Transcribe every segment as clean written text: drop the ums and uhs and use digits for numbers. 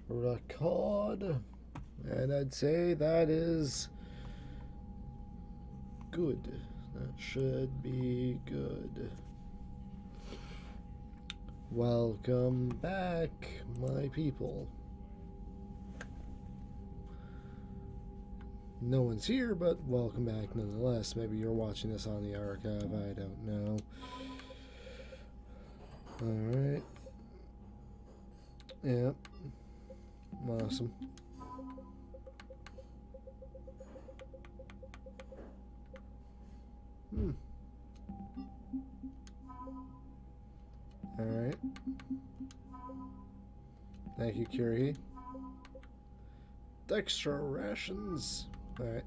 record, and I'd say that is good. That should be good. Welcome back, my people. No one's here, but welcome back nonetheless. Maybe you're watching this on the archive, I don't know. Alright. Yep. Awesome. Alright. Thank you, Curie. Extra rations. Alright.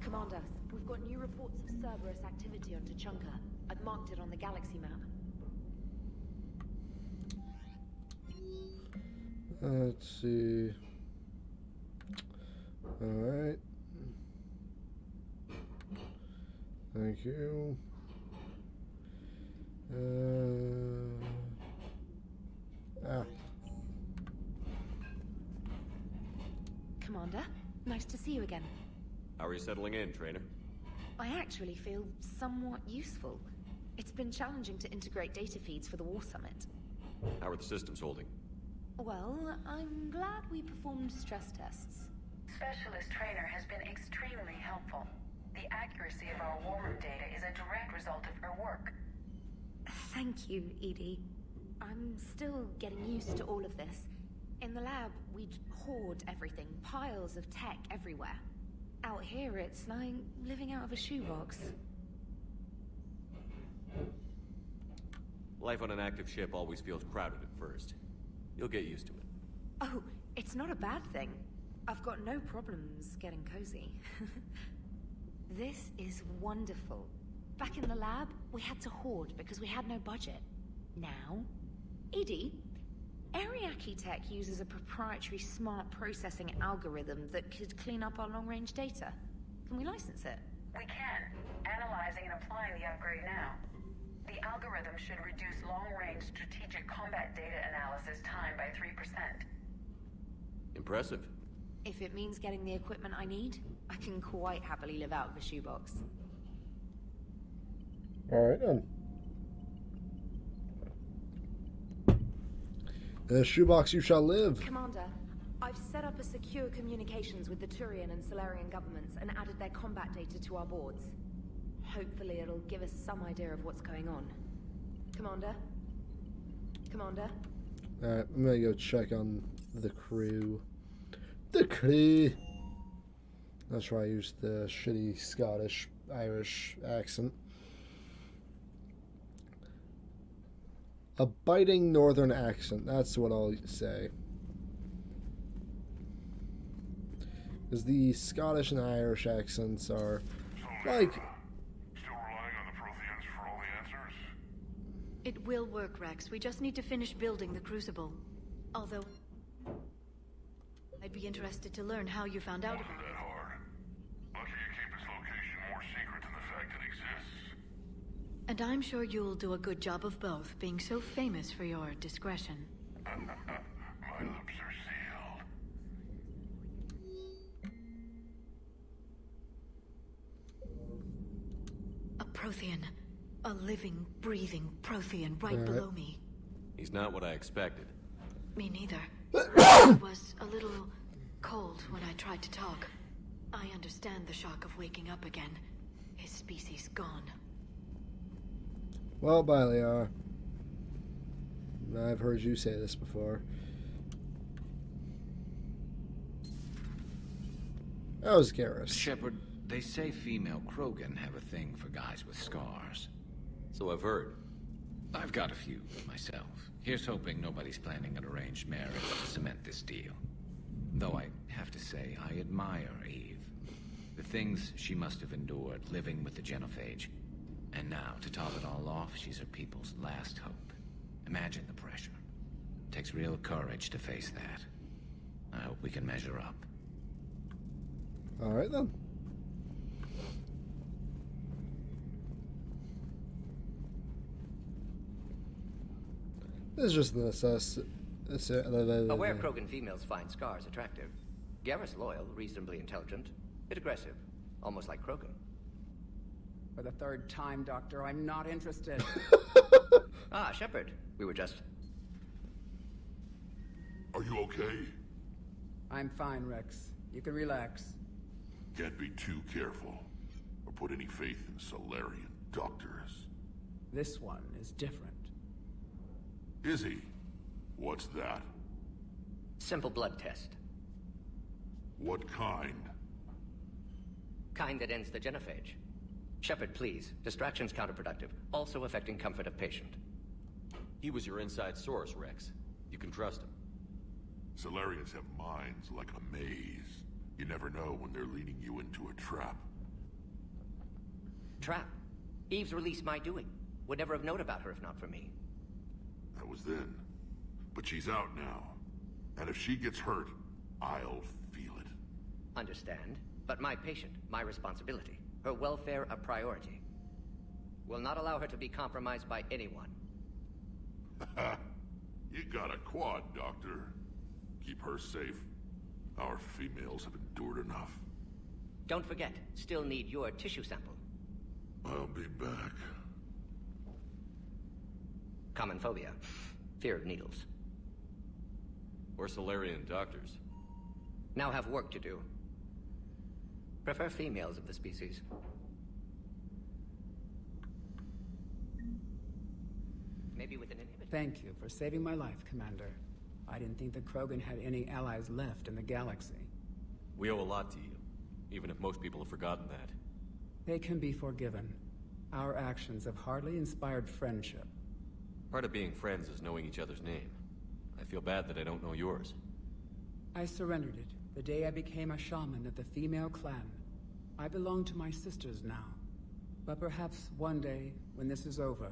Commander, we've got new reports of Cerberus activity on Tuchanka. I've marked it on the galaxy map. Let's see. Alright. Thank you. Commander, nice to see you again. How are you settling in, Trainer? I actually feel somewhat useful. It's been challenging to integrate data feeds for the War Summit. How are the systems holding? Well, I'm glad we performed stress tests. Specialist Trainer has been extremely helpful. The accuracy of our war room data is a direct result of her work. Thank you, Edie. I'm still getting used to all of this. In the lab, we'd hoard everything, piles of tech everywhere. Out here, it's like living out of a shoebox. Life on an active ship always feels crowded at first. You'll get used to it. Oh, it's not a bad thing. I've got no problems getting cozy. This is wonderful. Back in the lab, we had to hoard because we had no budget. Now, Edie, Ariake Tech uses a proprietary smart processing algorithm that could clean up our long-range data. Can we license it? We can. Analyzing and applying the upgrade now. The algorithm should reduce long-range strategic combat data analysis time by 3%. Impressive. If it means getting the equipment I need, I can quite happily live out of a shoebox. Alright then. In a shoebox you shall live. Commander, I've set up a secure communications with the Turian and Solarian governments and added their combat data to our boards. Hopefully it'll give us some idea of what's going on. Commander? Commander? Alright, I'm gonna go check on the crew. The crew! That's why I used the shitty Scottish, Irish accent. A biting northern accent, that's what I'll say. Because the Scottish and Irish accents are like... Still relying on the Protheans for all the answers? It will work, Rex. We just need to finish building the Crucible. Although... I'd be interested to learn how you found out about Wasn't it. that hard. Lucky you keep its location more secret than the fact it exists. And I'm sure you'll do a good job of both, being so famous for your discretion. My lips are sealed. A Prothean. A living, breathing Prothean right below me. He's not what I expected. Me neither. It was a little cold when I tried to talk. I understand the shock of waking up again. His species gone. Well, Baliar, I've heard you say this before. That was Garrus. Shepard, they say female Krogan have a thing for guys with scars. So I've heard. I've got a few myself. Here's hoping nobody's planning an arranged marriage to cement this deal. Though I have to say, I admire Eve. The things she must have endured living with the Genophage. And now, to top it all off, she's her people's last hope. Imagine the pressure. Takes real courage to face that. I hope we can measure up. Alright then. This is just an assess. Aware Krogan females find scars attractive. Garrus loyal, reasonably intelligent, bit aggressive, almost like Krogan. For the third time, Doctor, I'm not interested. Ah, Shepard. We were just... Are you okay? I'm fine, Rex. You can relax. Can't be too careful, or put any faith in Solarian doctors. This one is different. Is he? What's that? Simple blood test. What kind? Kind that ends the genophage. Shepard, please. Distraction's counterproductive, also affecting comfort of patient. He was your inside source, Rex. You can trust him. Solarians have minds like a maze. You never know when they're leading you into a trap. Trap. Eve's release my doing. Would never have known about her if not for me. That was then. But she's out now. And if she gets hurt, I'll feel it. Understand. But my patient, my responsibility. Her welfare a priority. Will not allow her to be compromised by anyone. You got a quad, Doctor. Keep her safe. Our females have endured enough. Don't forget, still need your tissue sample. I'll be back. Common phobia. Fear of needles. Or Solarian doctors. Now have work to do. Prefer females of the species. Maybe with an inhibitor. Thank you for saving my life, Commander. I didn't think the Krogan had any allies left in the galaxy. We owe a lot to you, even if most people have forgotten that. They can be forgiven. Our actions have hardly inspired friendship. Part of being friends is knowing each other's name. I feel bad that I don't know yours. I surrendered it the day I became a shaman of the female clan. I belong to my sisters now. But perhaps one day, when this is over,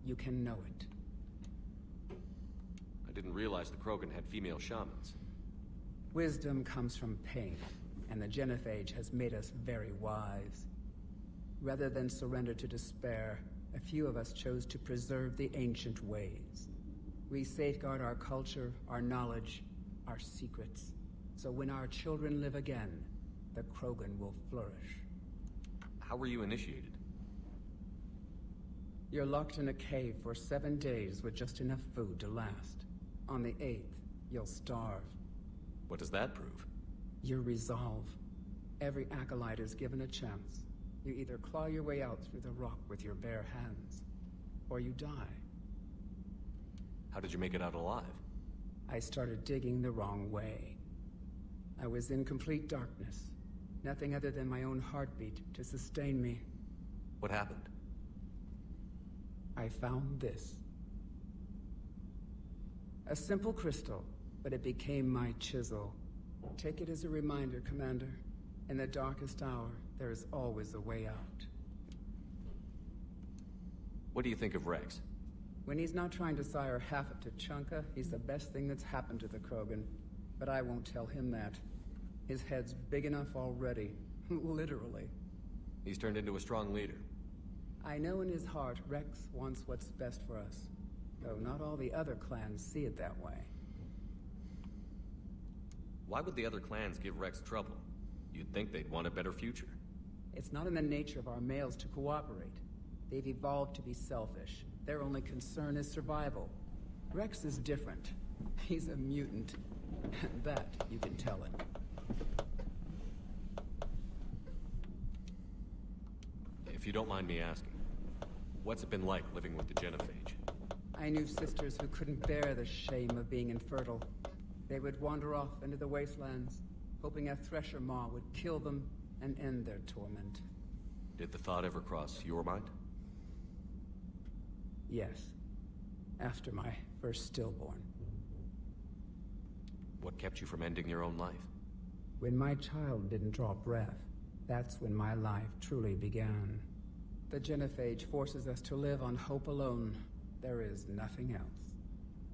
you can know it. I didn't realize the Krogan had female shamans. Wisdom comes from pain, and the genophage has made us very wise. Rather than surrender to despair, a few of us chose to preserve the ancient ways. We safeguard our culture, our knowledge, our secrets. So when our children live again, the Krogan will flourish. How were you initiated? You're locked in a cave for 7 days with just enough food to last. On the 8th, you'll starve. What does that prove? Your resolve. Every acolyte is given a chance. You either claw your way out through the rock with your bare hands, or you die. How did you make it out alive? I started digging the wrong way. I was in complete darkness. Nothing other than my own heartbeat to sustain me. What happened? I found this. A simple crystal, but it became my chisel. Take it as a reminder, Commander. In the darkest hour, there is always a way out. What do you think of Rex? When he's not trying to sire half of Tuchanka, he's the best thing that's happened to the Krogan. But I won't tell him that. His head's big enough already. Literally. He's turned into a strong leader. I know in his heart Rex wants what's best for us. Though not all the other clans see it that way. Why would the other clans give Rex trouble? You'd think they'd want a better future. It's not in the nature of our males to cooperate. They've evolved to be selfish. Their only concern is survival. Rex is different. He's a mutant. And that you can tell him. If you don't mind me asking, what's it been like living with the genophage? I knew sisters who couldn't bear the shame of being infertile. They would wander off into the wastelands, hoping a thresher maw would kill them and end their torment. Did the thought ever cross your mind? Yes. After my first stillborn. What kept you from ending your own life? When my child didn't draw breath, that's when my life truly began. The genophage forces us to live on hope alone. there is nothing else.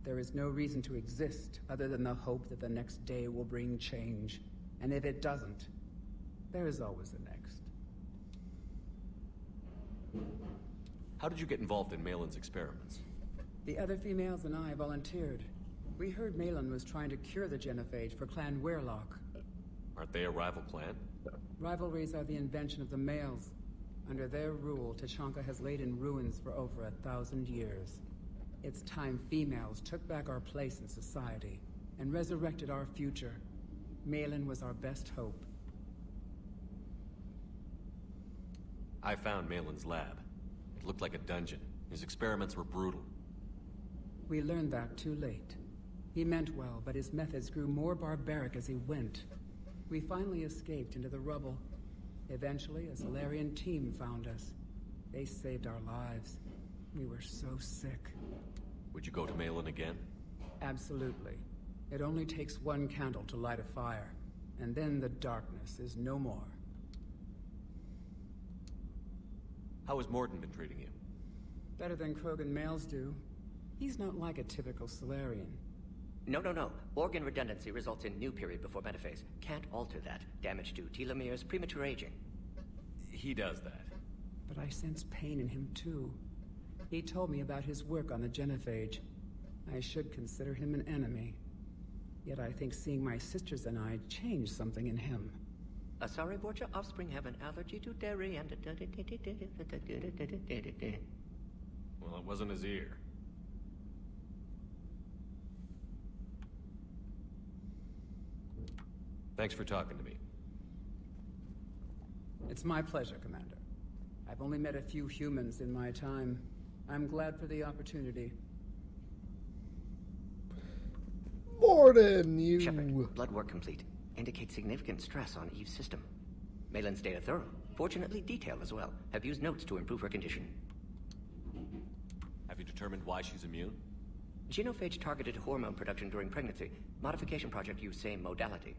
There is no reason to exist other than the hope that the next day will bring change. And if it doesn't, there is always the next. How did you get involved in Malin's experiments? The other females and I volunteered. We heard Malin was trying to cure the genophage for Clan Weirlock. Aren't they a rival clan? Rivalries are the invention of the males. Under their rule, Tuchanka has laid in ruins for over 1,000 years. It's time females took back our place in society and resurrected our future. Malin was our best hope. I found Malin's lab. It looked like a dungeon. His experiments were brutal. We learned that too late. He meant well, but his methods grew more barbaric as he went. We finally escaped into the rubble. Eventually, a Solarian team found us. They saved our lives. We were so sick. Would you go to Malin again? Absolutely. It only takes one candle to light a fire, and then the darkness is no more. How has Mordin been treating you? Better than Krogan males do. He's not like a typical Solarian. No. Organ redundancy results in new period before metaphase. Can't alter that. Damage to telomeres, premature aging. He does that. But I sense pain in him too. He told me about his work on the genophage. I should consider him an enemy. Yet I think seeing my sisters and I changed something in him. Asari Borgia offspring have an allergy to dairy and... Well, it wasn't his ear. Thanks for talking to me. It's my pleasure, Commander. I've only met a few humans in my time. I'm glad for the opportunity. Mordin, you... Shepard, blood work complete. Indicates significant stress on Eve's system. Malin's data thorough. Fortunately detailed as well. Have used notes to improve her condition. Have you determined why she's immune? Genophage targeted hormone production during pregnancy. Modification project used same modality.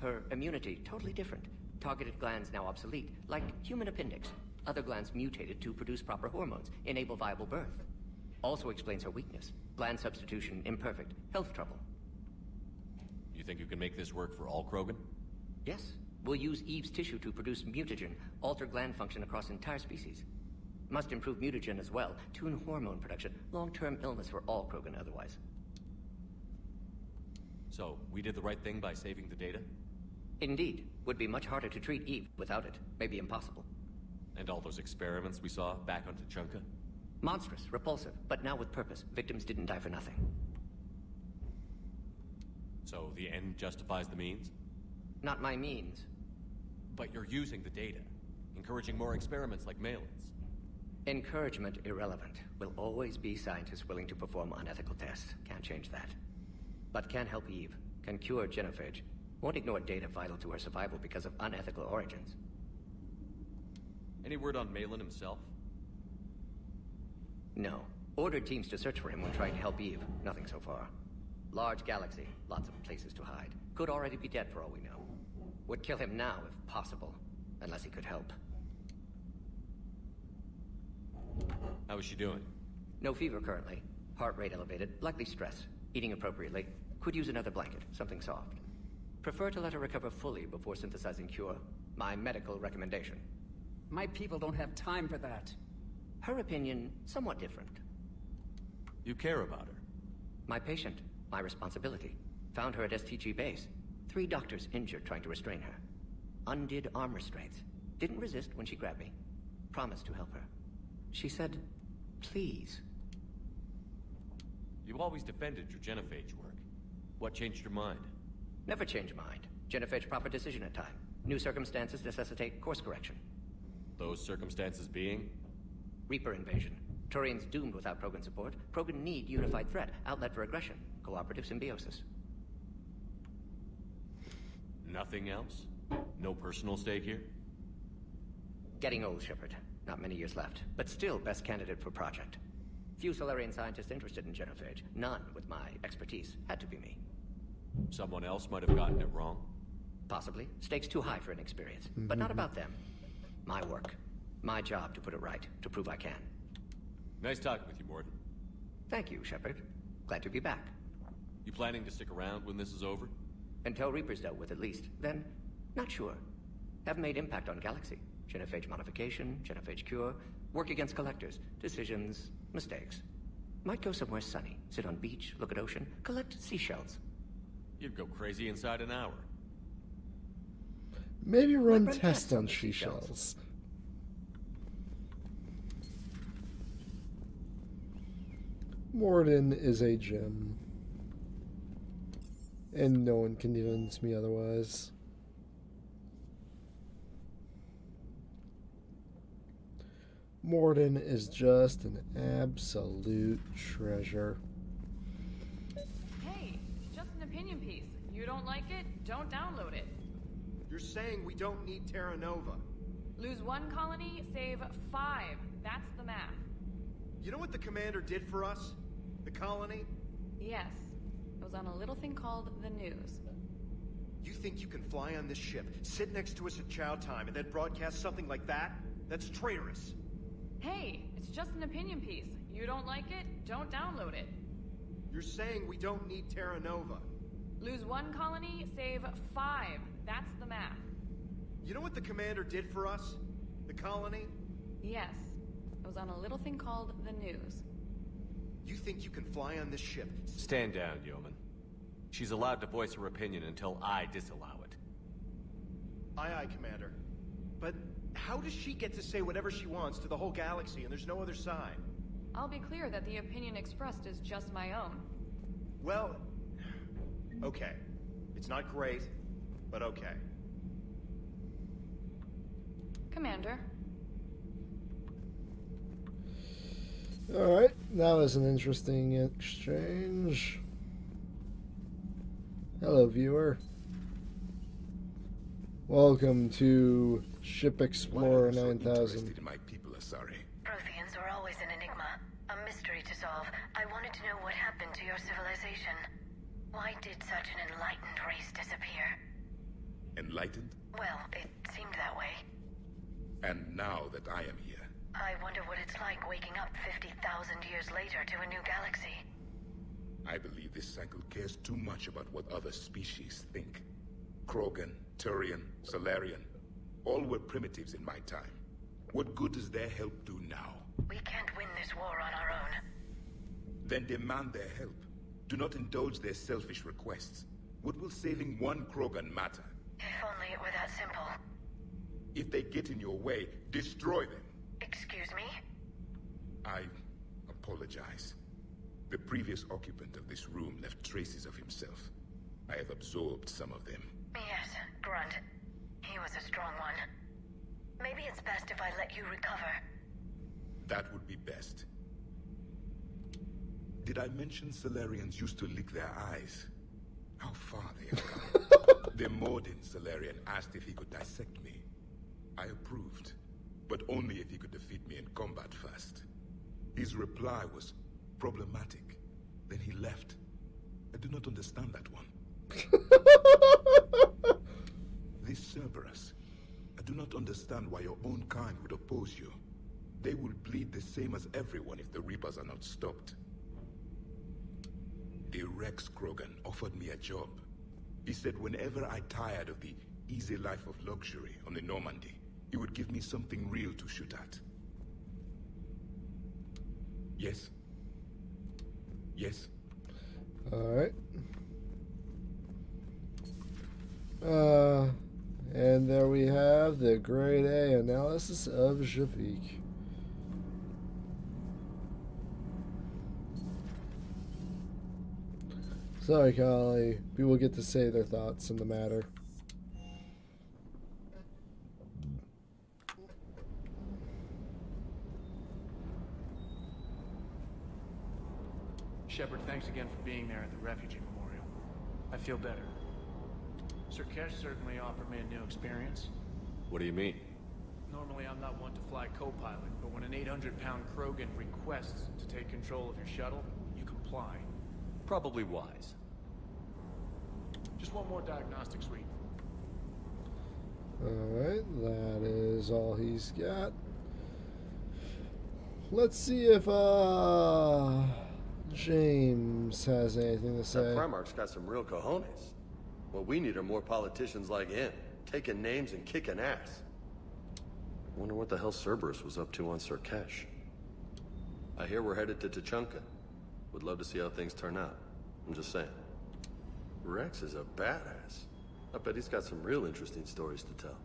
Her immunity, totally different. Targeted glands now obsolete, like human appendix. Other glands mutated to produce proper hormones, enable viable birth. Also explains her weakness. Gland substitution imperfect. Health trouble. You think you can make this work for all Krogan? Yes. We'll use Eve's tissue to produce mutagen, alter gland function across entire species. Must improve mutagen as well, tune hormone production. Long-term illness for all Krogan otherwise. So, we did the right thing by saving the data? Indeed. Would be much harder to treat Eve without it. Maybe impossible. And all those experiments we saw back on Tuchanka? Monstrous, repulsive, but now with purpose. Victims didn't die for nothing. So the end justifies the means? Not my means. But you're using the data, encouraging more experiments like Malin's. Encouragement irrelevant. Will always be scientists willing to perform unethical tests. Can't change that. But can help Eve. Can cure genophage. Won't ignore data vital to her survival because of unethical origins. Any word on Malin himself? No. Ordered teams to search for him when trying to help Eve. Nothing so far. Large galaxy. Lots of places to hide. Could already be dead for all we know. Would kill him now if possible. Unless he could help. How is she doing? No fever currently. Heart rate elevated. Likely stress. Eating appropriately. Could use another blanket. Something soft. Prefer to let her recover fully before synthesizing cure. My medical recommendation. My people don't have time for that. Her opinion, somewhat different. You care about her? My patient. My responsibility. Found her at STG base. 3 doctors injured trying to restrain her. Undid arm restraints. Didn't resist when she grabbed me. Promised to help her. She said, please. You always defended your genophage work. What changed your mind? Never change mind. Genophage proper decision at time. New circumstances necessitate course correction. Those circumstances being? Reaper invasion. Turians doomed without Krogan support. Krogan need unified threat. Outlet for aggression. Cooperative symbiosis. Nothing else? No personal stake here? Getting old, Shepard. Not many years left. But still best candidate for project. Few Solarian scientists interested in genophage. None with my expertise. Had to be me. Someone else might have gotten it wrong? Possibly. Stakes too high for inexperience. But not about them. My work. My job to put it right. To prove I can. Nice talking with you, Mordin. Thank you, Shepard. Glad to be back. You planning to stick around when this is over? Until Reaper's dealt with, at least. Then, not sure. Have made impact on Galaxy. Genophage modification, genophage cure, work against collectors, decisions, mistakes. Might go somewhere sunny, sit on beach, look at ocean, collect seashells. You'd go crazy inside an hour. Maybe run run tests on the seashells. Morden is a gem. And no one can convince me otherwise. Morden is just an absolute treasure. Hey, it's just an opinion piece. You don't like it? Don't download it. You're saying we don't need Terra Nova. Lose 1 colony, save 5. That's the math. You know what the commander did for us? The colony? Yes. It was on a little thing called the news. You think you can fly on this ship, sit next to us at chow time, and then broadcast something like that? That's traitorous. Hey, it's just an opinion piece. You don't like it? Don't download it. You're saying we don't need Terra Nova. Lose 1 colony, save 5. That's the math. You know what the commander did for us? The colony? Yes. It was on a little thing called the news. You think you can fly on this ship? Stand down, Yeoman. She's allowed to voice her opinion until I disallow it. Aye, aye, Commander. But how does she get to say whatever she wants to the whole galaxy and there's no other side? I'll be clear that the opinion expressed is just my own. Well, okay. It's not great, but okay. Commander. Alright, that was an interesting exchange. Hello, viewer. Welcome to Ship Explorer 9000. My people are sorry. Protheans are always an enigma, a mystery to solve. I wanted to know what happened to your civilization. Why did such an enlightened race disappear? Enlightened? Well, it seemed that way. And now that I am here, I wonder what it's like waking up 50,000 years later to a new galaxy. I believe this cycle cares too much about what other species think. Krogan, Turian, Salarian, all were primitives in my time. What good does their help do now? We can't win this war on our own. Then demand their help. Do not indulge their selfish requests. What will saving one Krogan matter? If only it were that simple. If they get in your way, destroy them. Excuse me? I apologize. The previous occupant of this room left traces of himself. I have absorbed some of them. Yes, Grunt. He was a strong one. Maybe it's best if I let you recover. That would be best. Did I mention Salarians used to lick their eyes? How far they have come. The Morden Salarian asked if he could dissect me. I approved, but only if he could defeat me in combat first. His reply was problematic. Then he left. I do not understand that one. This Cerberus. I do not understand why your own kind would oppose you. They will bleed the same as everyone if the Reapers are not stopped. The Rex Krogan offered me a job. He said whenever I tired of the easy life of luxury on the Normandy, he would give me something real to shoot at. Yes? Yes? Alright. And there we have the grade A analysis of Javik. Sorry, Kali. People get to say their thoughts on the matter. Shepard, thanks again for being there at the refugee memorial. I feel better. Sir Kesh certainly offered me a new experience. What do you mean? Normally I'm not one to fly co-pilot, but when an 800-pound Krogan requests to take control of your shuttle, you comply. Probably wise. Just one more diagnostic suite. Alright, that is all he's got. Let's see if, James has anything to That say. Primarch's got some real cojones. What we need are more politicians like him, taking names and kicking ass. Wonder what the hell Cerberus was up to on Surkesh. I hear we're headed to Tuchanka. Would love to see how things turn out. I'm just saying. Rex is a badass. I bet he's got some real interesting stories to tell.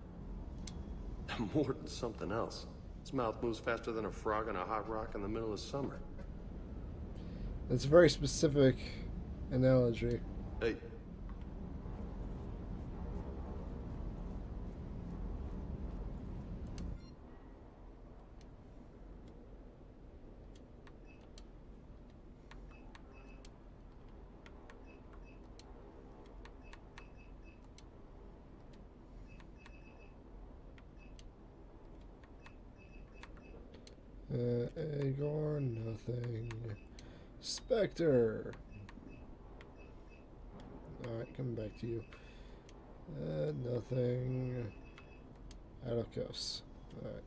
Morton's something else. His mouth moves faster than a frog on a hot rock in the middle of summer. It's a very specific analogy. Hey. Igor, nothing. Spectre. Alright, coming back to you. Nothing. Adokos. Alright.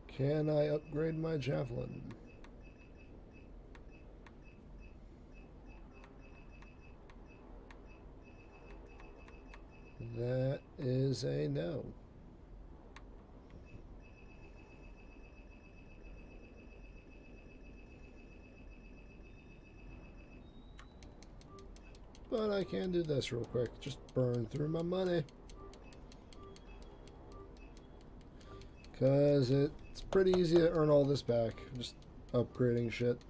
Can I upgrade my javelin? That is a no. But I can do this real quick. Just burn through my money. Because it's pretty easy to earn all this back. Just upgrading shit.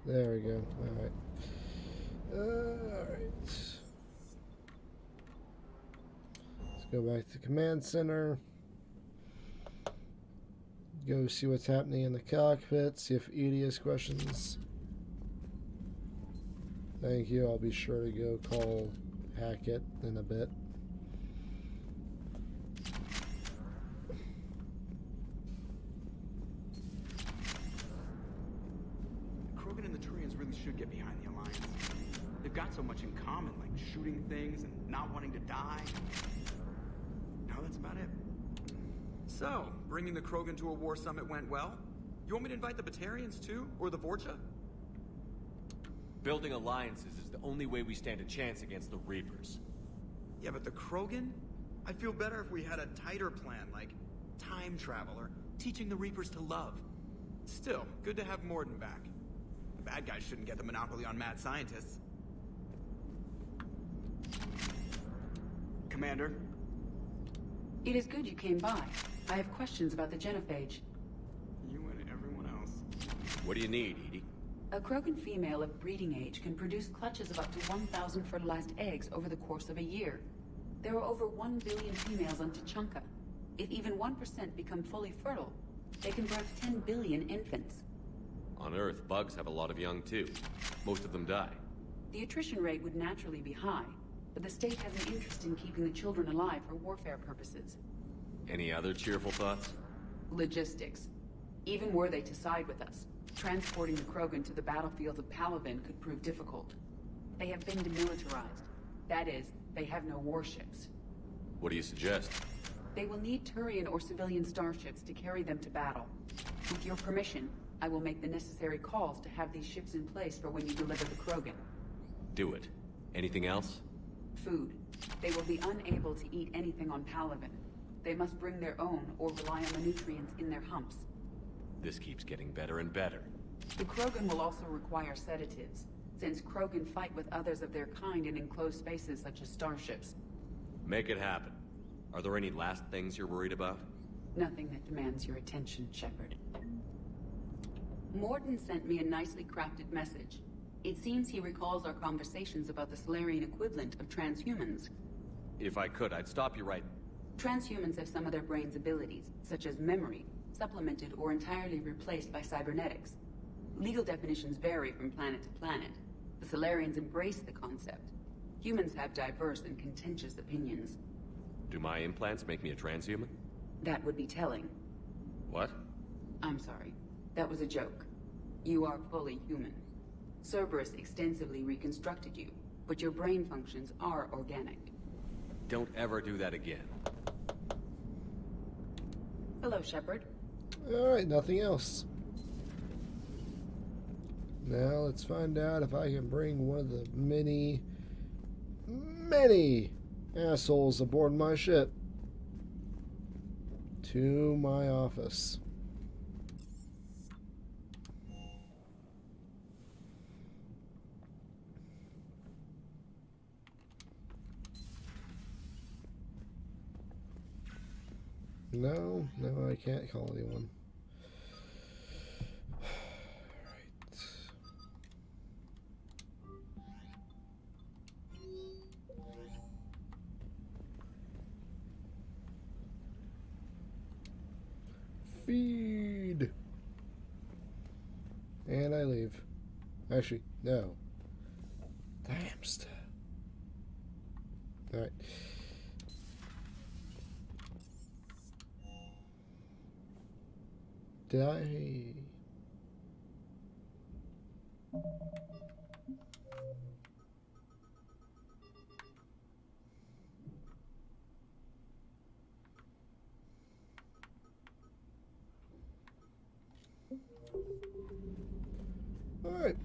There we go. Alright. Alright. Let's go back to Command Center. Go see what's happening in the cockpit. See if Edie has questions. Thank you. I'll be sure to go call Hackett in a bit. Krogan and the Turians really should get behind the Alliance. They've got so much in common, like shooting things and not wanting to die. No, that's about it. So, bringing the Krogan to a war summit went well? You want me to invite the Batarians too? Or the Vorcha? Building alliances is the only way we stand a chance against the Reapers. Yeah, but the Krogan? I'd feel better if we had a tighter plan, like time travel or teaching the Reapers to love. Still, good to have Morden back. The bad guys shouldn't get the monopoly on mad scientists. Commander? It is good you came by. I have questions about the genophage. You and everyone else. What do you need, Edie? A Krogan female of breeding age can produce clutches of up to 1,000 fertilized eggs over the course of a year. There are over 1 billion females on Tuchanka. If even 1% become fully fertile, they can birth 10 billion infants. On Earth, bugs have a lot of young too. Most of them die. The attrition rate would naturally be high, but the state has an interest in keeping the children alive for warfare purposes. Any other cheerful thoughts? Logistics. Even were they to side with us, transporting the Krogan to the battlefields of Palaven could prove difficult. They have been demilitarized. That is, they have no warships. What do you suggest? They will need Turian or civilian starships to carry them to battle. With your permission, I will make the necessary calls to have these ships in place for when you deliver the Krogan. Do it. Anything else? Food. They will be unable to eat anything on Palaven. They must bring their own or rely on the nutrients in their humps. This keeps getting better and better. The Krogan will also require sedatives, since Krogan fight with others of their kind in enclosed spaces such as starships. Make it happen. Are there any last things you're worried about? Nothing that demands your attention, Shepard. Morden sent me a nicely crafted message. It seems he recalls our conversations about the Solarian equivalent of transhumans. If I could, I'd stop you right... Transhumans have some of their brain's abilities, such as memory, supplemented or entirely replaced by cybernetics. Legal definitions vary from planet to planet. The Salarians embrace the concept. Humans have diverse and contentious opinions. Do my implants make me a transhuman? That would be telling. What? I'm sorry. That was a joke. You are fully human. Cerberus extensively reconstructed you, but your brain functions are organic. Don't ever do that again. Hello, Shepard. Alright, nothing else. Now let's find out if I can bring one of the many assholes aboard my ship to my office. No, I can't call anyone. Feed. And I leave. Actually, no. Damn stuff. Alright. Did I? All right.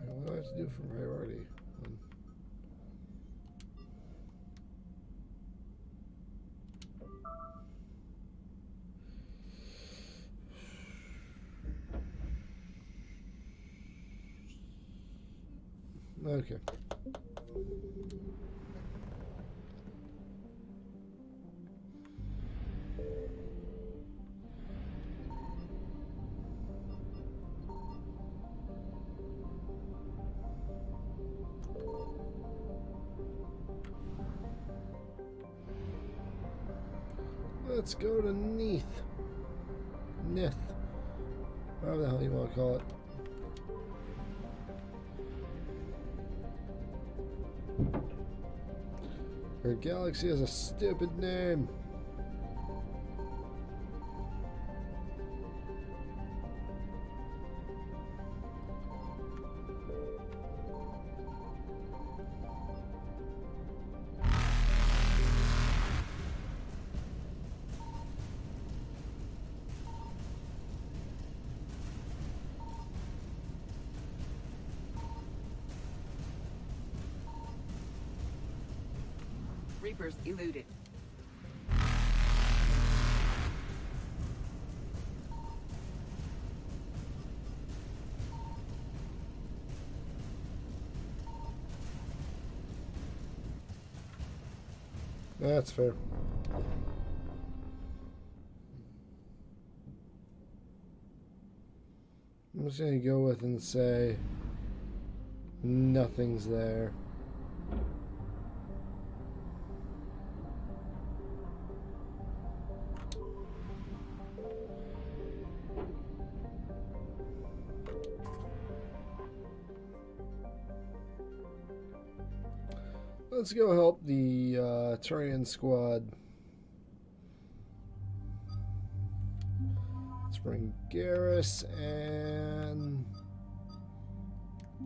What do I have to do for priority? Okay. Let's go to Neath. Nith. Whatever the hell you want to call it. Her galaxy has a stupid name. Reapers eluded. That's fair. I'm just gonna go with and say nothing's there. Let's go help the Turian squad. Let's bring Garrus and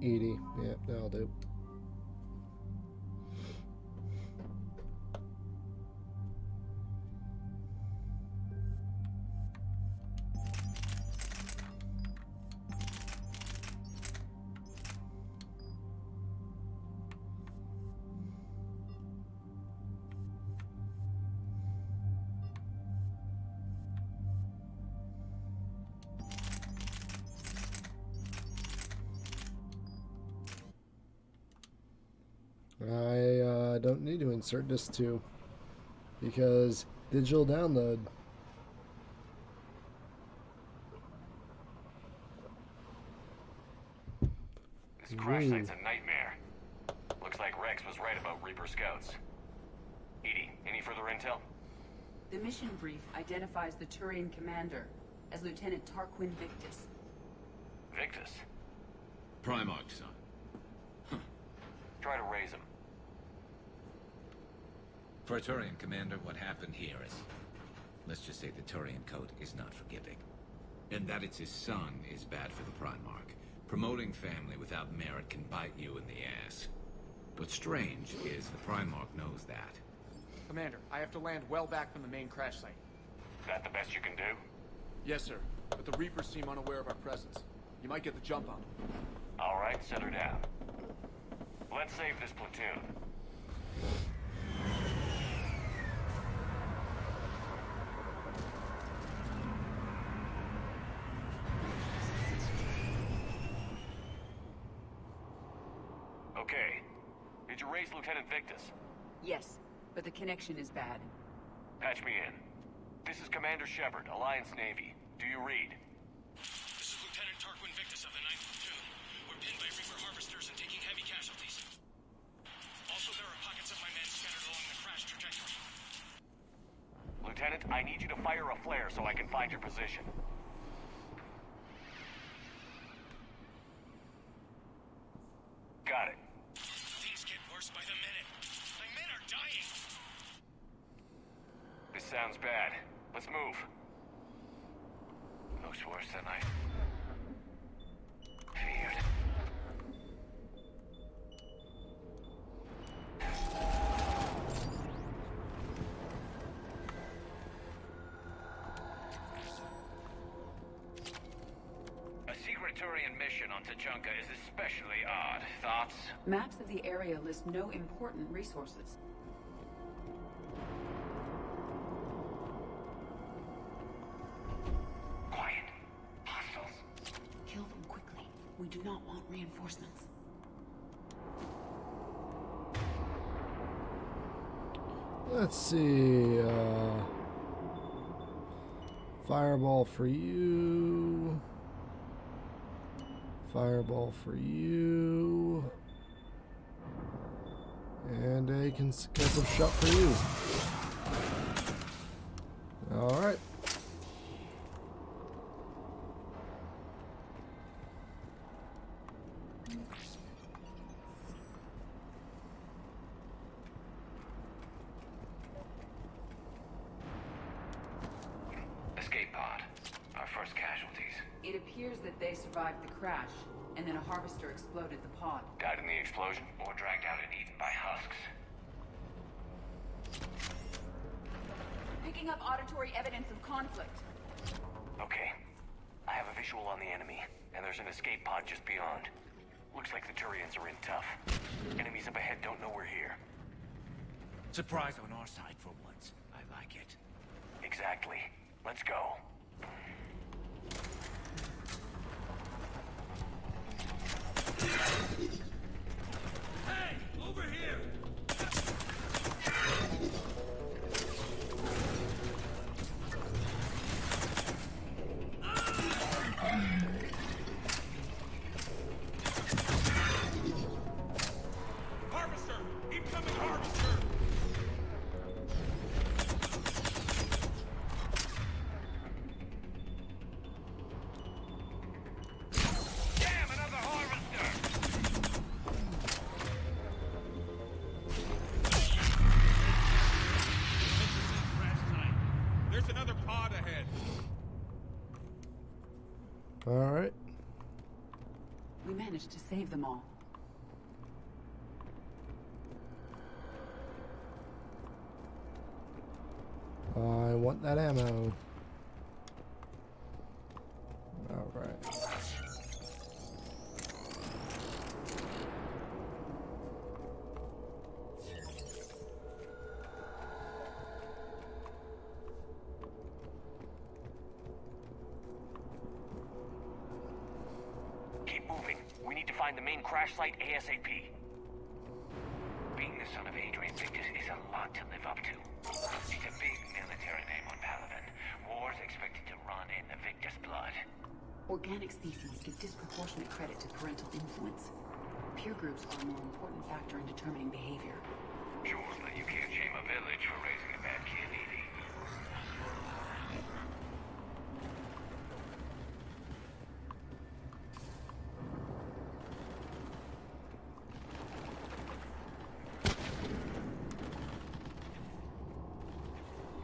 EDI. Yep, that'll do. I don't need to insert this too, because digital download. This crash site's a nightmare. Looks like Rex was right about Reaper scouts. EDI, any further intel? The mission brief identifies the Turian commander as Lieutenant Tarquin Victus. Victus? Primarch, son. Try to raise him. For a Turian commander, what happened here is... let's just say the Turian code is not forgiving. And that it's his son is bad for the Primarch. Promoting family without merit can bite you in the ass. What's strange is the Primarch knows that. Commander, I have to land well back from the main crash site. That the best you can do? Yes, sir. But the Reapers seem unaware of our presence. You might get the jump on them. All right, set her down. Let's save this platoon. Okay. Did you raise Lieutenant Victus? Yes, but the connection is bad. Patch me in. This is Commander Shepard, Alliance Navy. Do you read? This is Lieutenant Tarquin Victus of the 9th Platoon. We're pinned by Reaper harvesters and taking heavy casualties. Also, there are pockets of my men scattered along the crash trajectory. Lieutenant, I need you to fire a flare so I can find your position. Got it. Things get worse by the minute. My men are dying. This sounds bad. Let's move. Looks worse than I feared. A secret Turian mission on Tuchanka is especially odd. Thoughts? Maps of the area list no important resources. Quiet. Hostiles. Kill them quickly. We do not want reinforcements. Let's see. Fireball for you. Fireball for you. And a concussive shot for you. Alright. Escape pod. Our first casualties. It appears that they survived the crash, and then a harvester exploded the pod. Died in the explosion? Or dragged out and eaten by husks. Picking up auditory evidence of conflict. Okay. I have a visual on the enemy, and there's an escape pod just beyond. Looks like the Turians are in tough. Enemies up ahead don't know we're here. Surprise on our side for once. I like it. Exactly. Let's go. Hey, over here! Harvester! Incoming harvester! Damn, another harvester! managed to save them all. I want that ammo. Alright. Keep moving. We need to find the main crash site ASAP. Being the son of Adrian Victus is a lot to live up to. It's a big military name on Palaven. War's expected to run in the Victus blood. Organic species give disproportionate credit to parental influence. Peer groups are a more important factor in determining behavior. Sure, but you can't shame a village for raising a bad kid, Edie.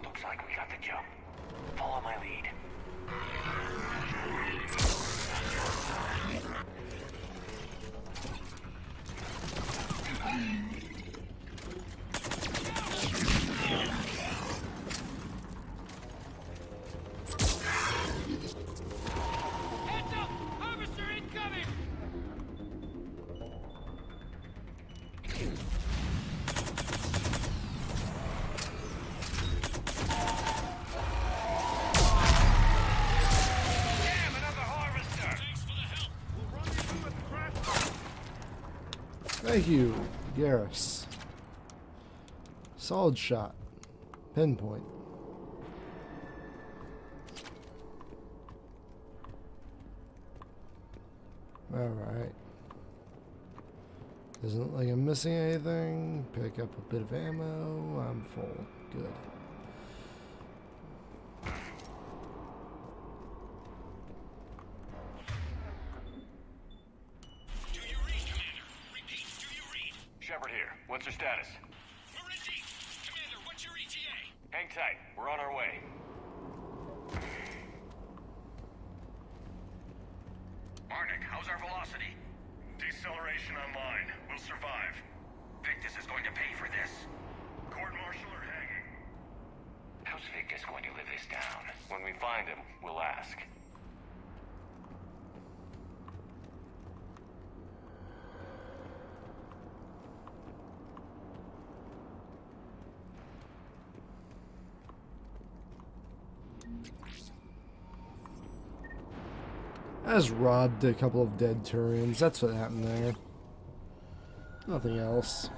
Looks like we got the jump. Follow my lead. Heads up! Harvester incoming! Damn, another harvester! Thanks for the help. We'll run you through with the crash. Thank you, Garrus. Solid shot. Pinpoint. Alright. Doesn't look like I'm missing anything. Pick up a bit of ammo. I'm full. Good. Do you read, Commander? Repeat, do you read? Shepard here. What's your status? We're in deep. Commander, what's your ETA? Hang tight. We're on our way. Marnik, how's our velocity? Deceleration online. We'll survive. Victus is going to pay for this. Court-martial or hanging? How's Victus going to live this down? When we find him, we'll ask. I just robbed a couple of dead Turians. That's what happened there. Nothing else.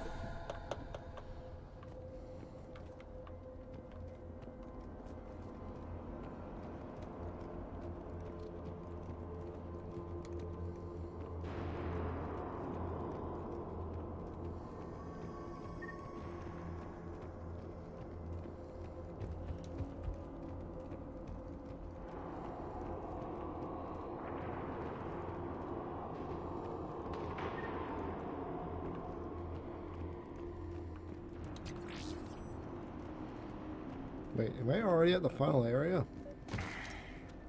Wait, am I already at the final area?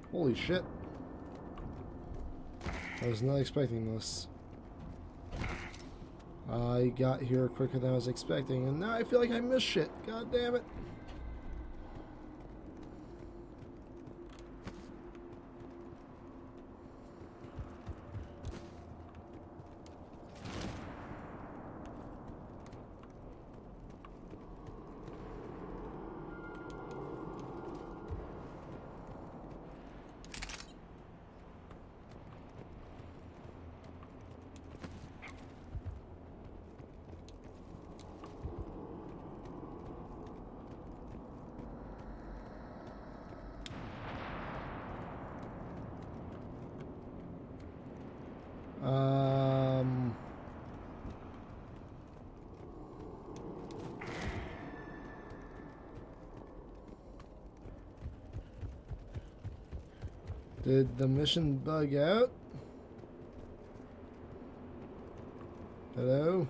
Holy shit. I was not expecting this. I got here quicker than I was expecting, and now I feel like I missed shit. God damn it. Did the mission bug out? Hello?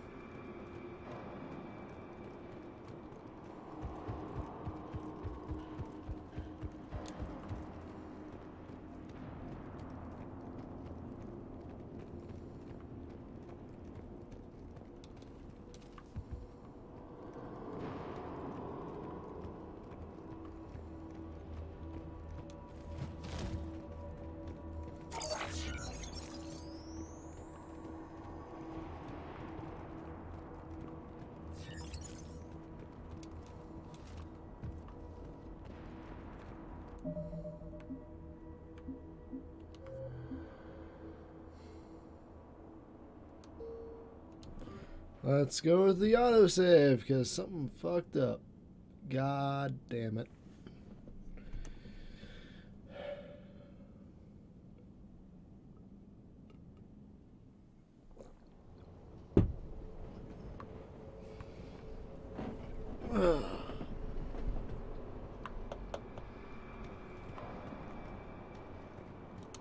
Let's go with the autosave, because something fucked up. God damn it.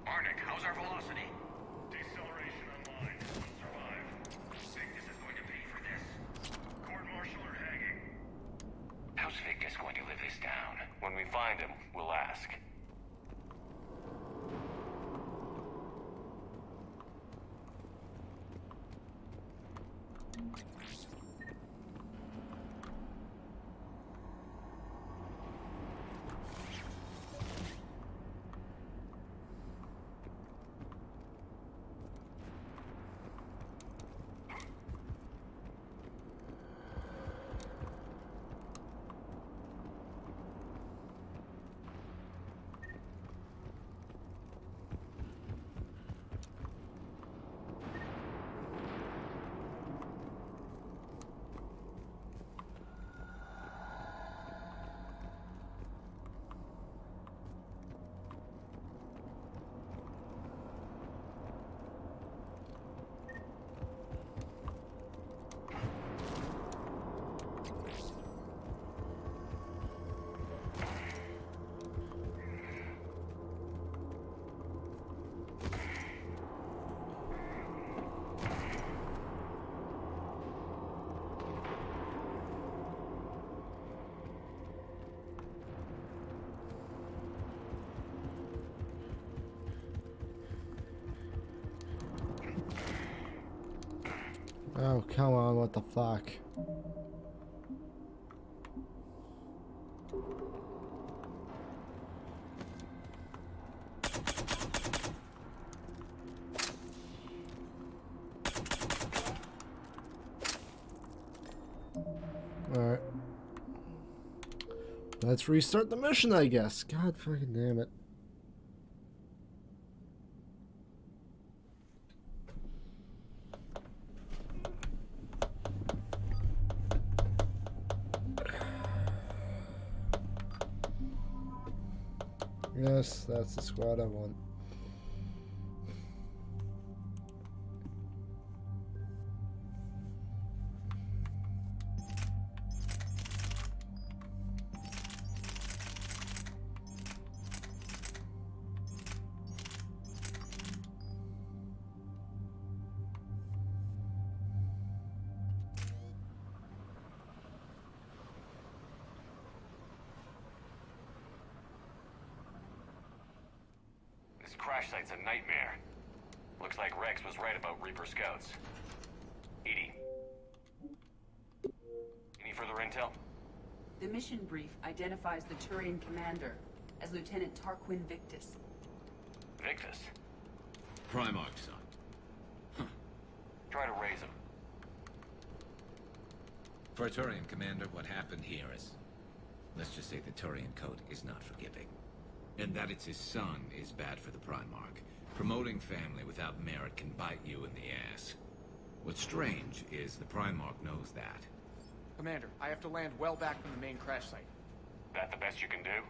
Arnik, how's our velocity? Deceleration online. We'll survive. Victus is going to pay for this. Court-martial or hanging? How's Victus going to live this down? When we find him, we'll ask. Oh, come on, what the fuck? Alright. Let's restart the mission, I guess. God fucking damn it. Yes, that's the squad I want. This crash site's a nightmare. Looks like Rex was right about Reaper scouts. EDI. Any further intel? The mission brief identifies the Turian commander as Lieutenant Tarquin Victus. Victus? Primarch, son. Try to raise him. For a Turian commander, what happened here is... Let's just say the Turian code is not forgiving. And that it's his son is bad for the Primarch. Promoting family without merit can bite you in the ass. What's strange is the Primarch knows that. Commander, I have to land well back from the main crash site. That the best you can do?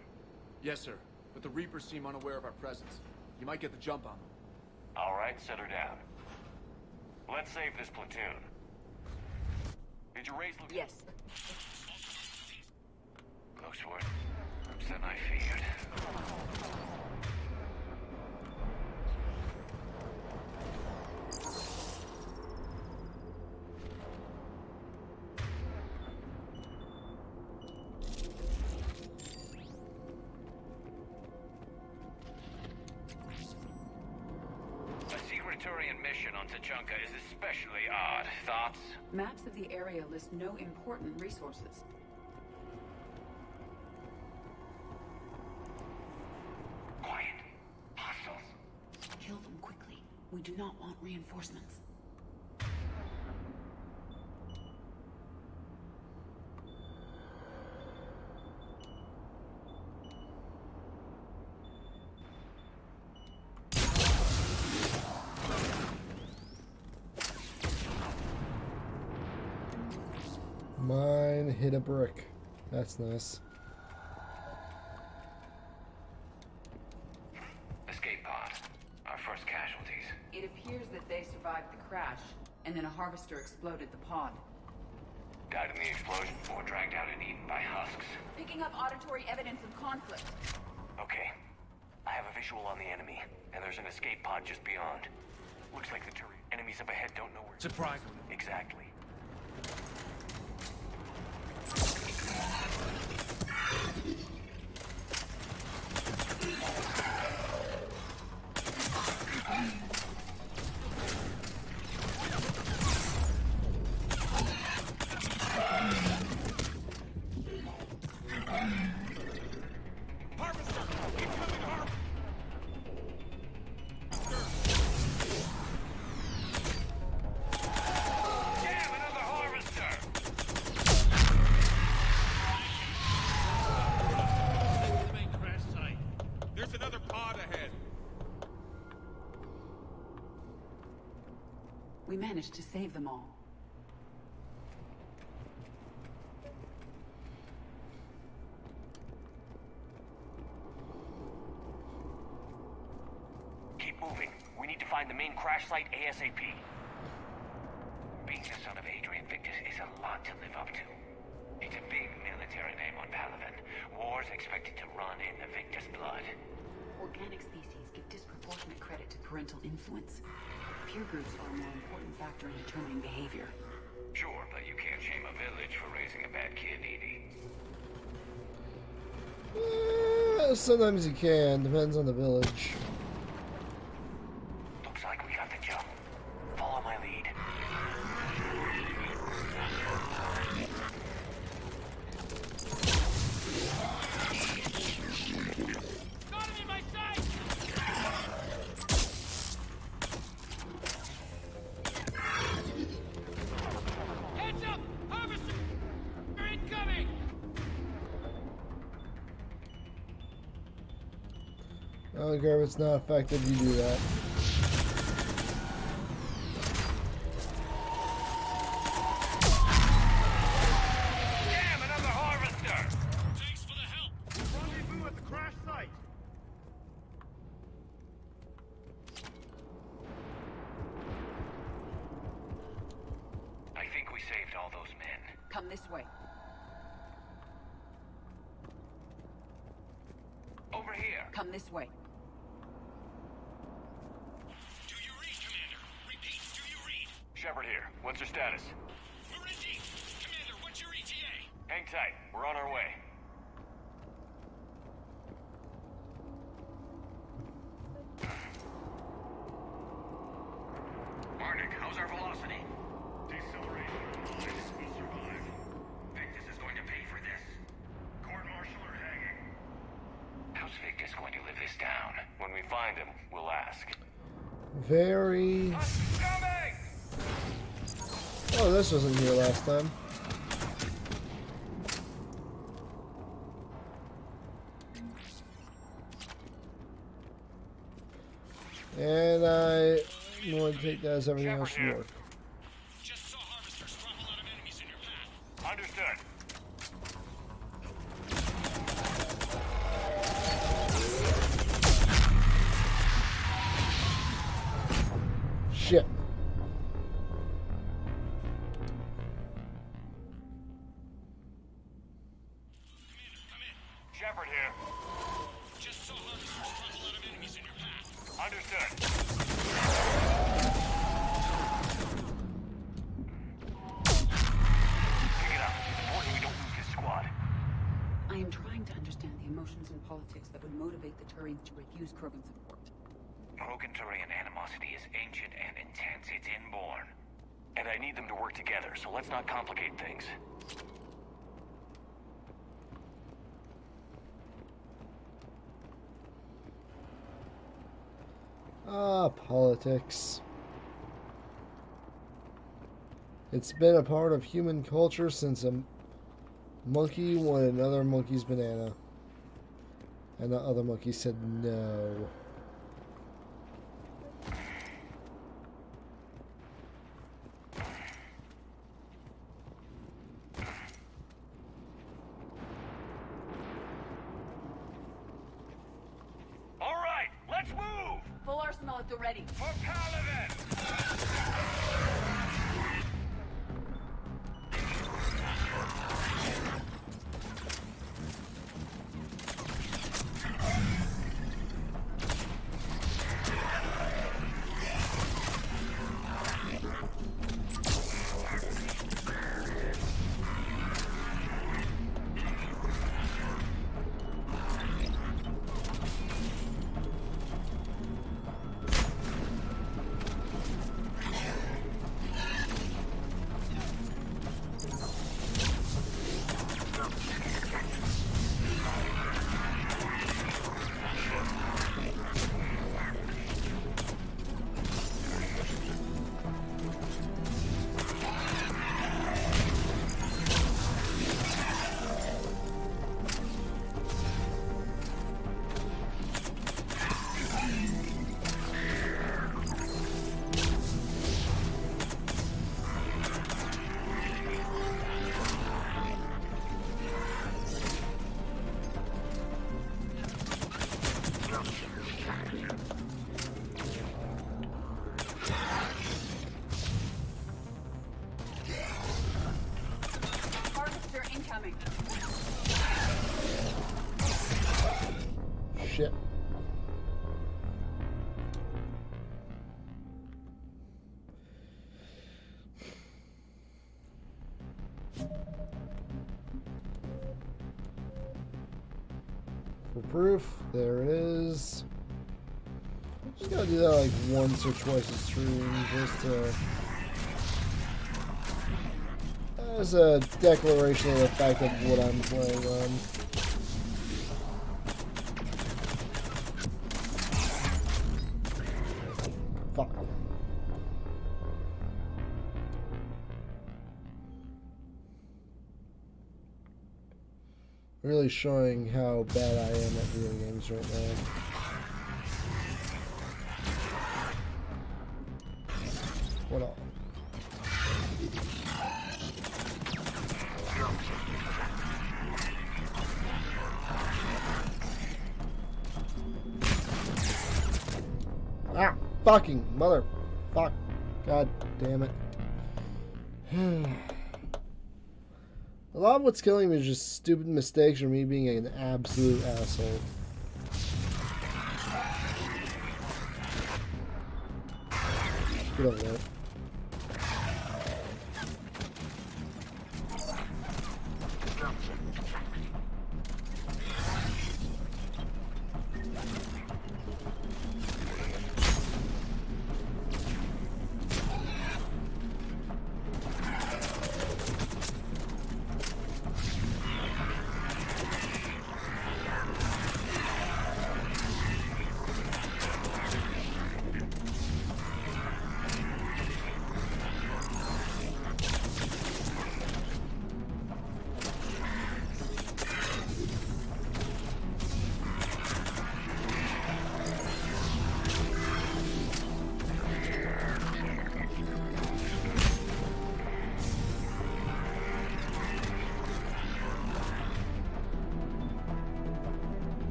Yes, sir. But the Reapers seem unaware of our presence. You might get the jump on them. All right, set her down. Let's save this platoon. Did you raise Lieutenant? Yes. Close to it. Worse than I feared. A secret Turian mission on Tachanka is especially odd. Thoughts? Maps of the area list no important resources. Quiet. Hostiles. Kill them quickly. We do not want reinforcements. Mine hit a brick. That's nice. Escape pod. Our first casualties. It appears that they survived the crash, and then a harvester exploded the pod. Died in the explosion or dragged out and eaten by husks. Picking up auditory evidence of conflict. Okay. I have a visual on the enemy, and there's an escape pod just beyond. Looks like the enemies up ahead don't know where. Surprisingly. Exactly. We managed to save them all. Keep moving. We need to find the main crash site ASAP. Being the son of Adrian Victus is a lot to live up to. It's a big military name on Palaven. War's expected to run in the Victus blood. Organic species give disproportionate credit to parental influence. Peer groups are a more important factor in determining behavior. Sure, but you can't shame a village for raising a bad kid, Edie. Sometimes you can. Depends on the village. Looks like we got the jump. Follow my lead. Got him in my sight! Heads up! Harvester! They're incoming! I don't care if it's not effective, you do that. Damn, another harvester! Thanks for the help! Rendezvous at the crash site! I think we saved all those men. Come this way. Over here. Come this way. Do you read, Commander? Repeat, do you read? Shepard here. What's your status? We're in deep. Commander, what's your ETA? Hang tight. We're on our way. Marnik, how's our velocity? Deceleration. We'll survive. Victus is going to pay for this. Court-martial or hanging? How's Victus going to live this down? When we find him, we'll ask. Very... Oh, this wasn't here last time. And I want to take that as everything else should work. Just saw harvesters drop a lot of enemies in your path. Understood. Shit. Shepard here. Just saw harvesters drop a lot of enemies in your path. Understood. Pick it up. It's important we don't lose this squad. I am trying to understand the emotions and politics that would motivate the Turians to refuse Krogan support. Krogan-Turian animosity is ancient and intense. It's inborn. And I need them to work together, so let's not complicate things. Ah, politics. It's been a part of human culture since a monkey wanted another monkey's banana. And the other monkey said no. are ready. For Paladin! Harvester incoming. Shit. For proof, there it is. Just gotta do that like once or twice a stream, just to, as a declaration of the fact of what I'm playing on. Fuck. Really showing how bad I am at video games right now. What up? Ah! Fucking mother. Fuck. God damn it. A lot of what's killing me is just stupid mistakes or me being an absolute asshole. Get over that.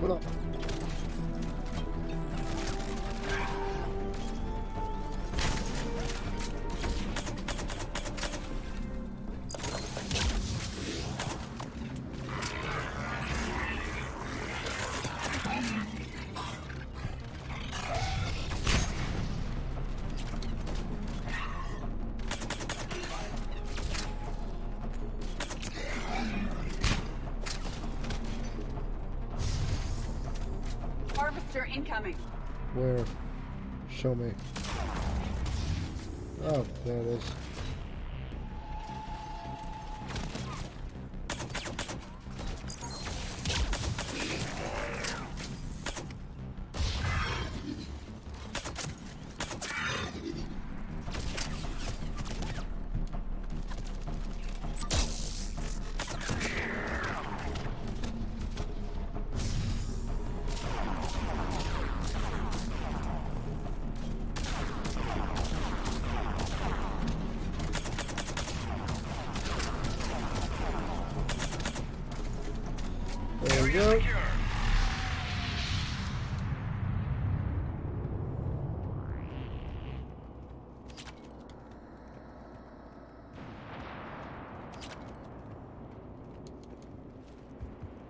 What up? Harvester incoming. Where? Show me. Oh, there it is. There we go.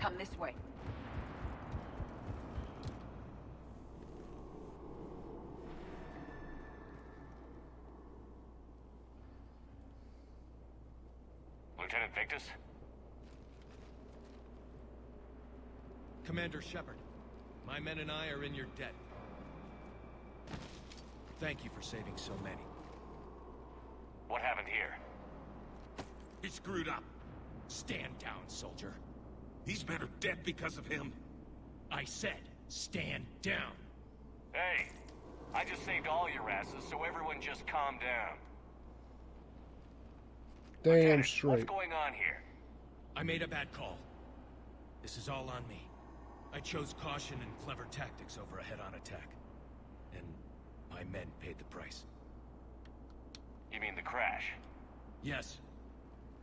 Come this way. Lieutenant Victus? Commander Shepard, my men and I are in your debt. Thank you for saving so many. What happened here? He screwed up. Stand down, soldier. These men are dead because of him. I said, stand down. Hey, I just saved all your asses, so everyone just calm down. Damn Lieutenant, straight. what's going on here? I made a bad call. This is all on me. I chose caution and clever tactics over a head-on attack. And my men paid the price. You mean the crash? Yes.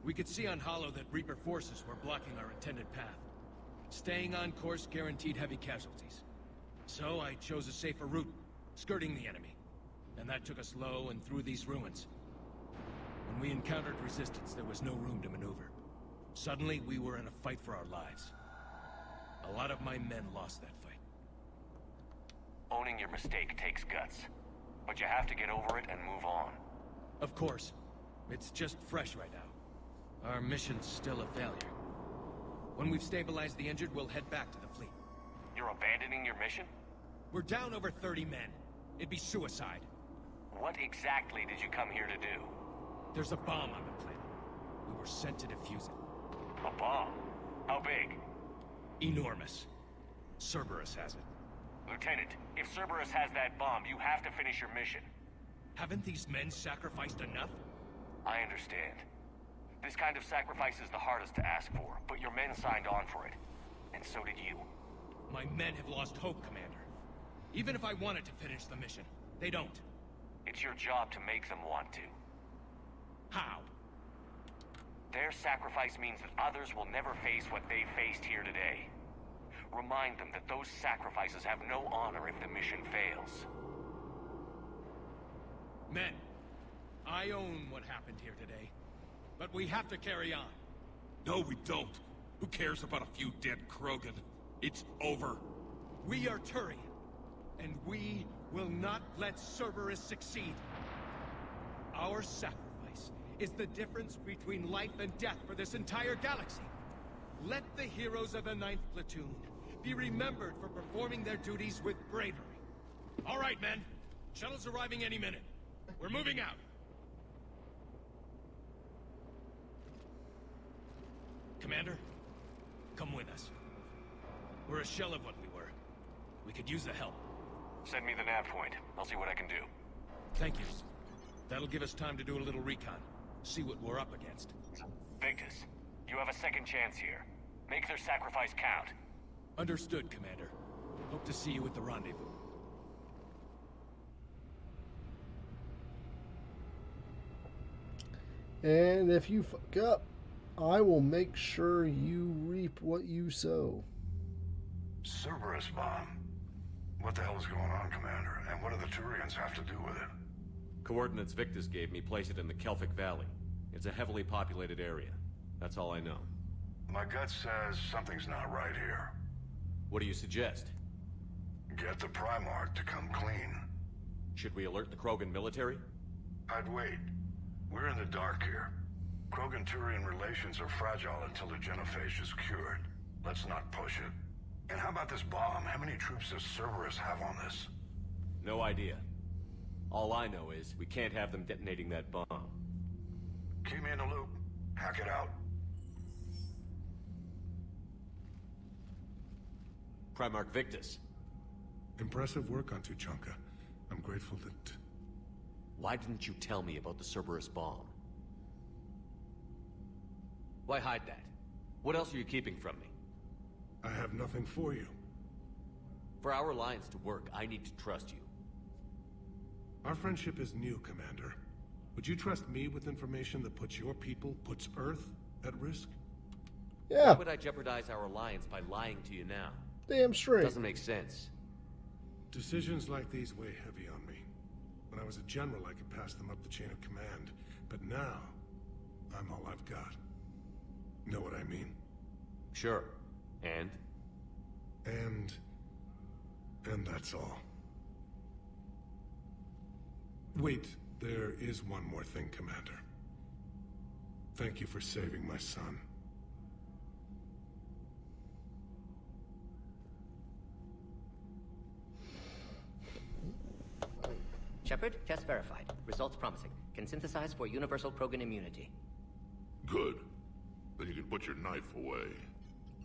We could see on Hollow that Reaper forces were blocking our intended path. Staying on course guaranteed heavy casualties. So I chose a safer route, skirting the enemy. And that took us low and through these ruins. When we encountered resistance, there was no room to maneuver. Suddenly, we were in a fight for our lives. A lot of my men lost that fight. Owning your mistake takes guts. But you have to get over it and move on. Of course. It's just fresh right now. Our mission's still a failure. When we've stabilized the injured, we'll head back to the fleet. You're abandoning your mission? We're down over 30 men. It'd be suicide. What exactly did you come here to do? There's a bomb on the planet. We were sent to defuse it. A bomb? How big? Enormous. Cerberus has it. Lieutenant, if Cerberus has that bomb, you have to finish your mission. Haven't these men sacrificed enough? I understand. This kind of sacrifice is the hardest to ask for, but your men signed on for it. And so did you. My men have lost hope, Commander. Even if I wanted to finish the mission, they don't. It's your job to make them want to. How? Their sacrifice means that others will never face what they faced here today. Remind them that those sacrifices have no honor if the mission fails. Men, I own what happened here today. But we have to carry on. No, we don't. Who cares about a few dead Krogan? It's over. We are Turian, and we will not let Cerberus succeed. Our sacrifice is the difference between life and death for this entire galaxy. Let the heroes of the 9th Platoon be remembered for performing their duties with bravery. All right, men. Shuttle's arriving any minute. We're moving out. Commander, come with us. We're a shell of what we were. We could use the help. Send me the nav point. I'll see what I can do. Thank you. That'll give us time to do a little recon. See what we're up against. Victus, you have a second chance here. Make their sacrifice count. Understood, Commander. Hope to see you at the rendezvous. And if you fuck up, I will make sure you reap what you sow. Cerberus bomb. What the hell is going on, Commander? And what do the Turians have to do with it? Coordinates Victus gave me place it in the Kelphic Valley. It's a heavily populated area. That's all I know. My gut says something's not right here. What do you suggest? Get the Primarch to come clean. Should we alert the Krogan military? I'd wait. We're in the dark here. Krogan-Turian relations are fragile until the genophage is cured. Let's not push it. And how about this bomb? How many troops does Cerberus have on this? No idea. All I know is we can't have them detonating that bomb. Keep me in the loop. Hack it out. Primarch Victus. Impressive work on Tuchanka. I'm grateful that... Why didn't you tell me about the Cerberus bomb? Why hide that? What else are you keeping from me? I have nothing for you. For our alliance to work, I need to trust you. Our friendship is new, Commander. Would you trust me with information that puts your people, puts Earth, at risk? Yeah. Why would I jeopardize our alliance by lying to you now? Damn straight. Doesn't make sense. Decisions like these weigh heavy on me. When I was a general, I could pass them up the chain of command. But now, I'm all I've got. Know what I mean? Sure. And? And that's all. Wait, there is one more thing, Commander. Thank you for saving my son. Shepard, test verified. Results promising. Can synthesize for universal Krogan immunity. Good. Then you can put your knife away.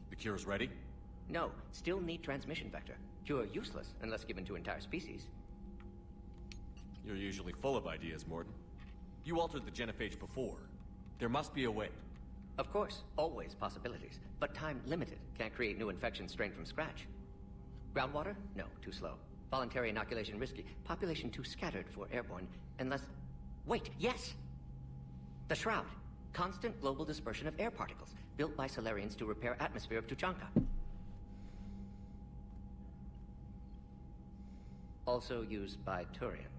The cure's ready? No, still need transmission vector. Cure useless unless given to entire species. You're usually full of ideas, Mordin. You altered the genophage before. There must be a way. Of course, always possibilities. But time limited. Can't create new infections straight from scratch. Groundwater? No, too slow. Voluntary inoculation risky. Population too scattered for airborne. Unless... Wait, yes! The Shroud. Constant global dispersion of air particles. Built by Salarians to repair atmosphere of Tuchanka. Also used by Turians.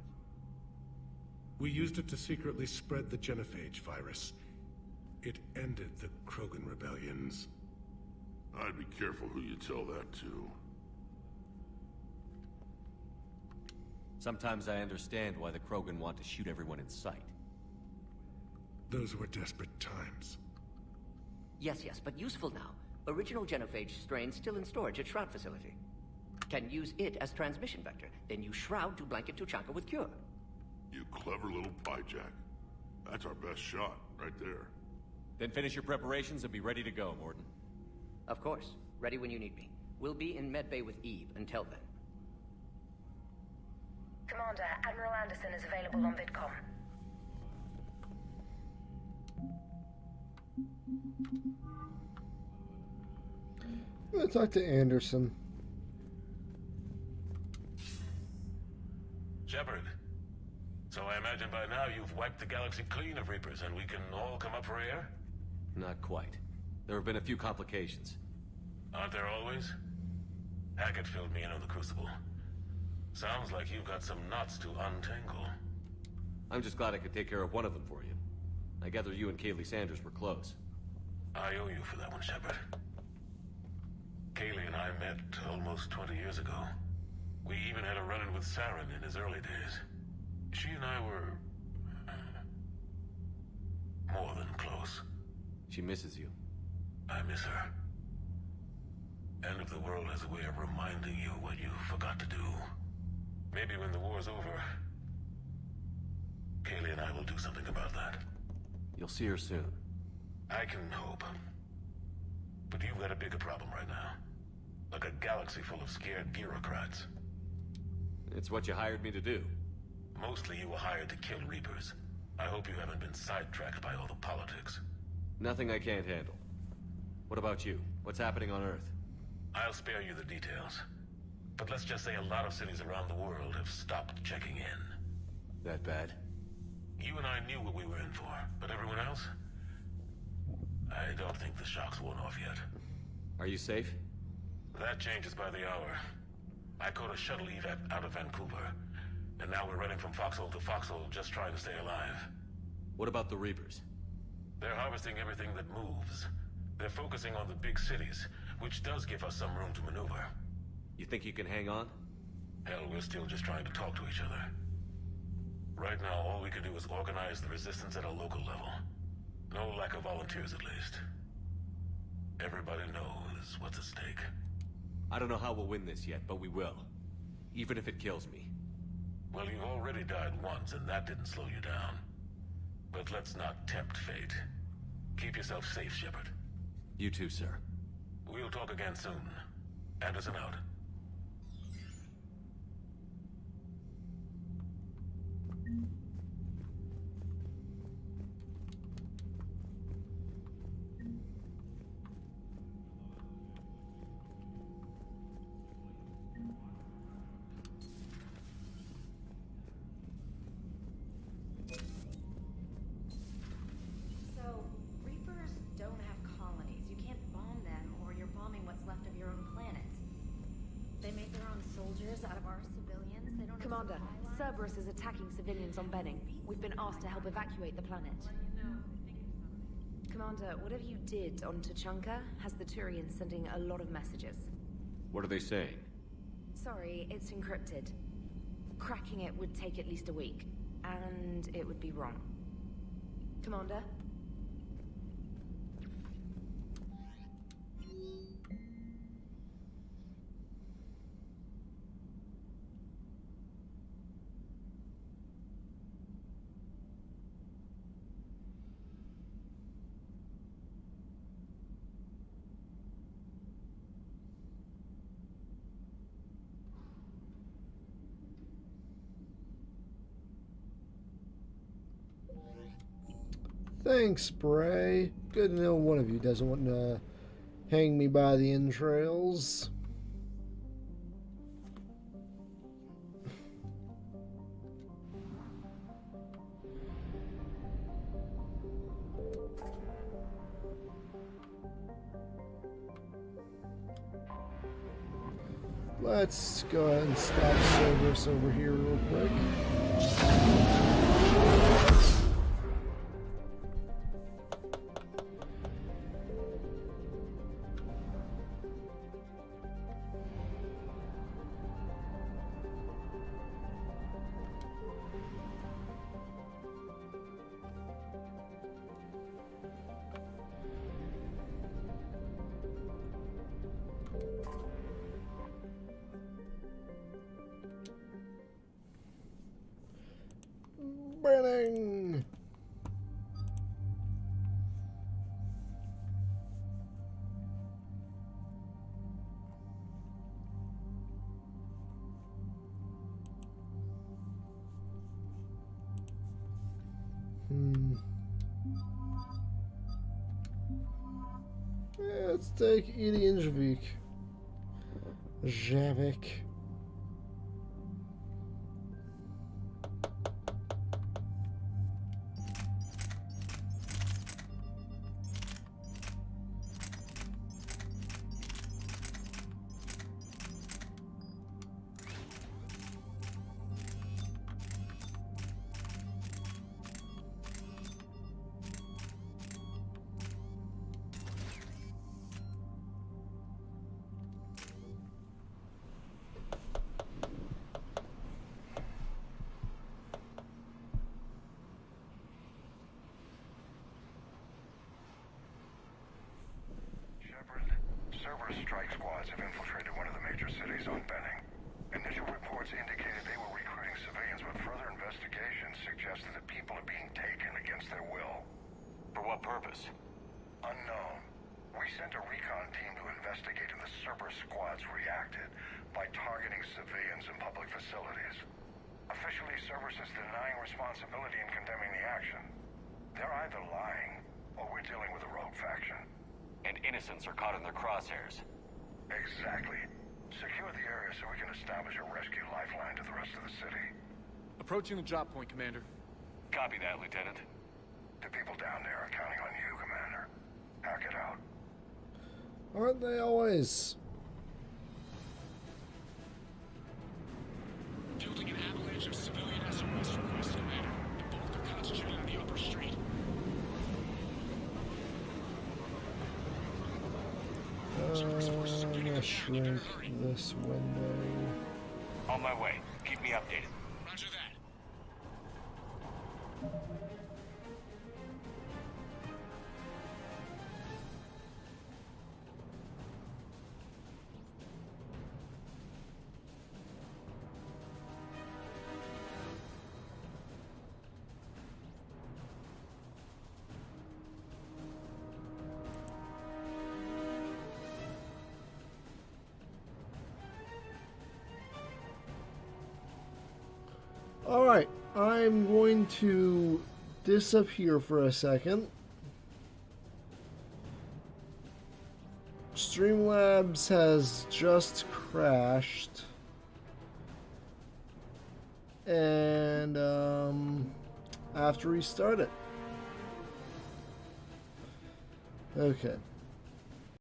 We used it to secretly spread the genophage virus. It ended the Krogan rebellions. I'd be careful who you tell that to. Sometimes I understand why the Krogan want to shoot everyone in sight. Those were desperate times. Yes, but useful now. Original genophage strain still in storage at Shroud facility. Can use it as transmission vector, then use Shroud to blanket Tuchanka with cure. You clever little pyjak. That's our best shot, right there. Then finish your preparations and be ready to go, Mordin. Of course. Ready when you need me. We'll be in medbay with Eve until then. Commander, Admiral Anderson is available on VidCom. I'm gonna talk to Anderson. Shepard. So I imagine by now you've wiped the galaxy clean of Reapers and we can all come up for air? Not quite. There have been a few complications. Aren't there always? Hackett filled me in on the Crucible. Sounds like you've got some knots to untangle. I'm just glad I could take care of one of them for you. I gather you and Kaylee Sanders were close. I owe you for that one, Shepard. Kaylee and I met almost 20 years ago. We even had a run-in with Saren in his early days. She and I were... more than close. She misses you. I miss her. End of the world has a way of reminding you what you forgot to do. Maybe when the war's over, Kaylee and I will do something about that. You'll see her soon. I can hope. But you've got a bigger problem right now. Like a galaxy full of scared bureaucrats. It's what you hired me to do. Mostly you were hired to kill Reapers. I hope you haven't been sidetracked by all the politics. Nothing I can't handle. What about you? What's happening on Earth? I'll spare you the details. But let's just say a lot of cities around the world have stopped checking in. That bad? You and I knew what we were in for, but everyone else? I don't think the shock's worn off yet. Are you safe? That changes by the hour. I caught a shuttle evac out of Vancouver, and now we're running from foxhole to foxhole just trying to stay alive. What about the Reapers? They're harvesting everything that moves. They're focusing on the big cities, which does give us some room to maneuver. You think you can hang on? Hell, we're still just trying to talk to each other. Right now, all we can do is organize the resistance at a local level. No lack of volunteers, at least. Everybody knows what's at stake. I don't know how we'll win this yet, but we will. Even if it kills me. Well, you've already died once, and that didn't slow you down. But let's not tempt fate. Keep yourself safe, Shepard. You too, sir. We'll talk again soon. Anderson out. So, Reapers don't have colonies. You can't bomb them, or you're bombing what's left of your own planet. They make their own soldiers out of our civilians. They don't. Commander, Cerberus is attacking civilians on Benning. We've been asked to help evacuate the planet. Commander, whatever you did on Tuchanka has the Turians sending a lot of messages. What are they saying? Sorry, it's encrypted. Cracking it would take at least a week, and it would be wrong. Commander? Thanks, Bray. Good to know one of you doesn't want to hang me by the entrails. Let's go ahead and stop Cerberus over here real quick. Burning! Yeah, let's take Idianjavik. Javik. Cerberus strike squads have infiltrated one of the major cities on Benning. Initial reports indicated they were recruiting civilians, but further investigation suggested that people are being taken against their will. For what purpose? Unknown. We sent a recon team to investigate, and the Cerberus squads reacted by targeting civilians in public facilities. Officially, Cerberus is denying responsibility and condemning the action. They're either lying, or we're dealing with a rogue faction. And innocents are caught in their crosshairs. Exactly. Secure the area so we can establish a rescue lifeline to the rest of the city. Approaching the drop point, Commander. Copy that, Lieutenant. The people down there are counting on you, Commander. Hack it out. Aren't they always? Fielding an avalanche of civilian SOS requests, Commander. The bulk are concentrated on the upper street. I'm gonna shrink this window. On my way. Keep me updated. Roger that. Alright, I'm going to disappear for a second. Streamlabs has just crashed. And I have to restart it. Okay.